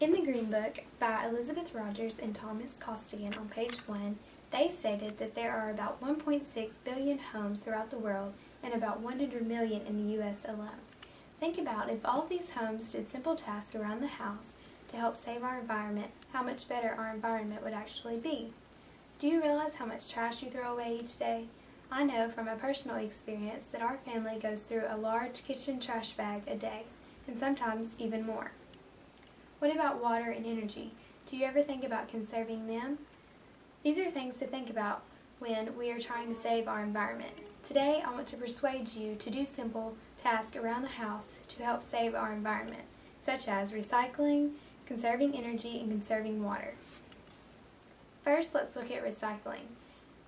In the Green Book by Elizabeth Rogers and Thomas Costigan on page 1, they stated that there are about 1.6 billion homes throughout the world and about 100 million in the U.S. alone. Think about if all of these homes did simple tasks around the house to help save our environment, how much better our environment would actually be. Do you realize how much trash you throw away each day? I know from a personal experience that our family goes through a large kitchen trash bag a day, and sometimes even more. What about water and energy? Do you ever think about conserving them? These are things to think about when we are trying to save our environment. Today, I want to persuade you to do simple tasks around the house to help save our environment, such as recycling, conserving energy, and conserving water. First, let's look at recycling.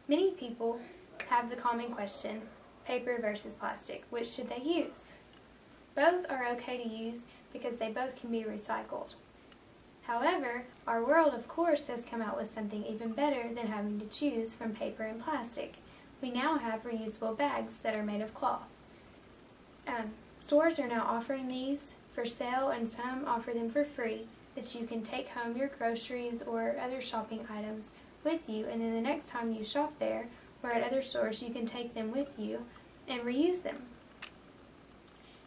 Many people have the common question, paper versus plastic, which should they use? Both are okay to use because they both can be recycled. However, our world, of course, has come out with something even better than having to choose from paper and plastic. We now have reusable bags that are made of cloth. Stores are now offering these for sale, and some offer them for free, that you can take home your groceries or other shopping items with you, and then the next time you shop there or at other stores, you can take them with you and reuse them.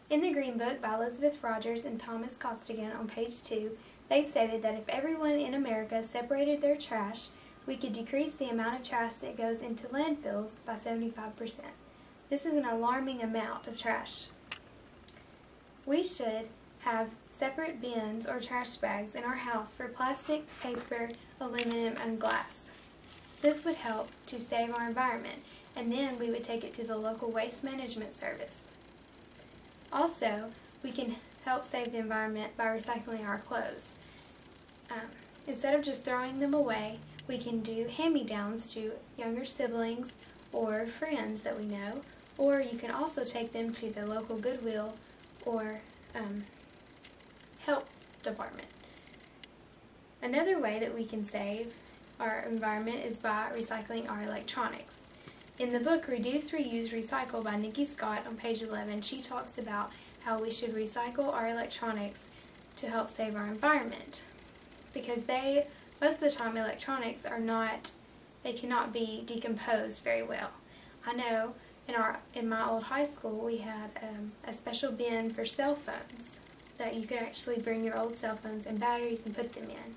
In the Green Book by Elizabeth Rogers and Thomas Costigan on page 2, they stated that if everyone in America separated their trash, we could decrease the amount of trash that goes into landfills by 75%. This is an alarming amount of trash. We should have separate bins or trash bags in our house for plastic, paper, aluminum, and glass. This would help to save our environment, and then we would take it to the local waste management service. Also, we can help save the environment by recycling our clothes. Instead of just throwing them away, we can do hand-me-downs to younger siblings or friends that we know, or you can also take them to the local Goodwill or help department. Another way that we can save our environment is by recycling our electronics. In the book Reduce, Reuse, Recycle by Nikki Scott on page 11, she talks about how we should recycle our electronics to help save our environment, because most of the time electronics they cannot be decomposed very well. I know in my old high school we had a special bin for cell phones that you could actually bring your old cell phones and batteries and put them in.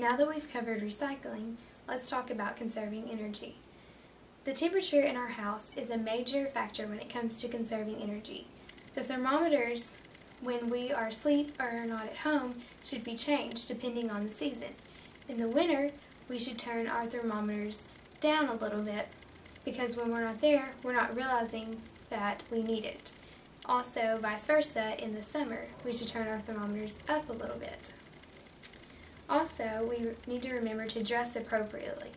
Now that we've covered recycling, let's talk about conserving energy. The temperature in our house is a major factor when it comes to conserving energy. The thermometers, when we are asleep or not at home, should be changed depending on the season. In the winter, we should turn our thermometers down a little bit, because when we're not there, we're not realizing that we need it. Also, vice versa, in the summer, we should turn our thermometers up a little bit. Also, we need to remember to dress appropriately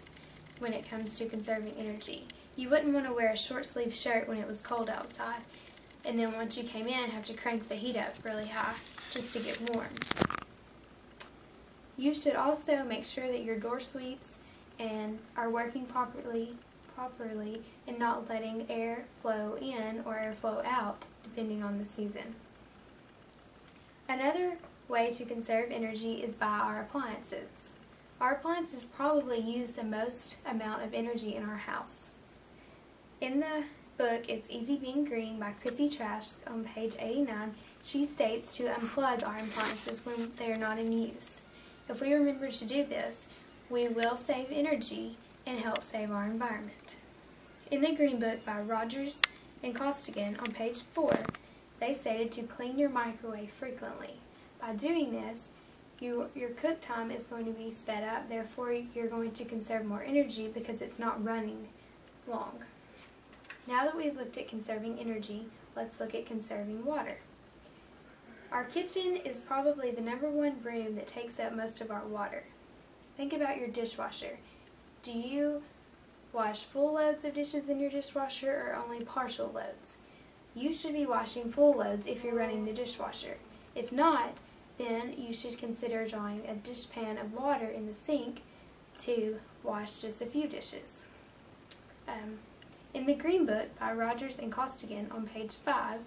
when it comes to conserving energy. You wouldn't want to wear a short-sleeved shirt when it was cold outside, and then once you came in, have to crank the heat up really high just to get warm. You should also make sure that your door sweeps are working properly and not letting air flow in or air flow out, depending on the season. Another way to conserve energy is by our appliances. Our appliances probably use the most amount of energy in our house. In the book It's Easy Being Green by Chrissy Trask on page 89, she states to unplug our appliances when they are not in use. If we remember to do this, we will save energy and help save our environment. In the Green Book by Rogers and Costigan on page 4, they stated to clean your microwave frequently. By doing this, your cook time is going to be sped up, therefore you're going to conserve more energy because it's not running long. Now that we've looked at conserving energy, let's look at conserving water. Our kitchen is probably the #1 room that takes up most of our water. Think about your dishwasher. Do you wash full loads of dishes in your dishwasher or only partial loads? You should be washing full loads if you're running the dishwasher. If not, then you should consider drawing a dishpan of water in the sink to wash just a few dishes. In the Green Book by Rogers and Costigan on page 5,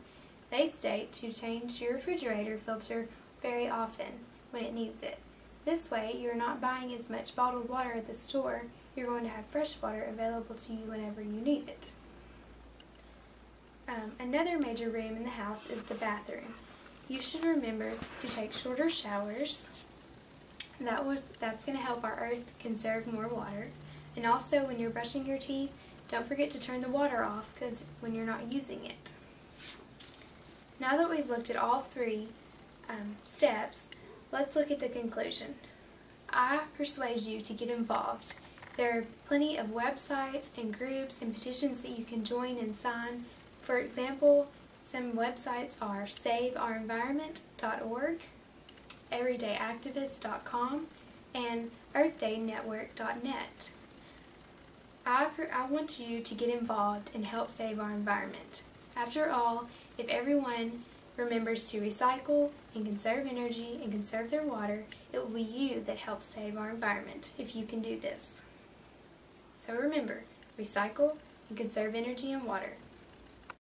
they state to change your refrigerator filter very often. when it needs it. This way, you're not buying as much bottled water at the store. You're going to have fresh water available to you whenever you need it. Another major room in the house is the bathroom. You should remember to take shorter showers. That's going to help our earth conserve more water. And also, when you're brushing your teeth, don't forget to turn the water off when you're not using it. Now that we've looked at all three steps, let's look at the conclusion. I persuade you to get involved. There are plenty of websites and groups and petitions that you can join and sign. For example, some websites are saveourenvironment.org, everydayactivist.com, and earthdaynetwork.net. I want you to get involved and help save our environment. After all, if everyone remembers to recycle and conserve energy and conserve their water, it will be you that helps save our environment if you can do this. So remember, recycle and conserve energy and water.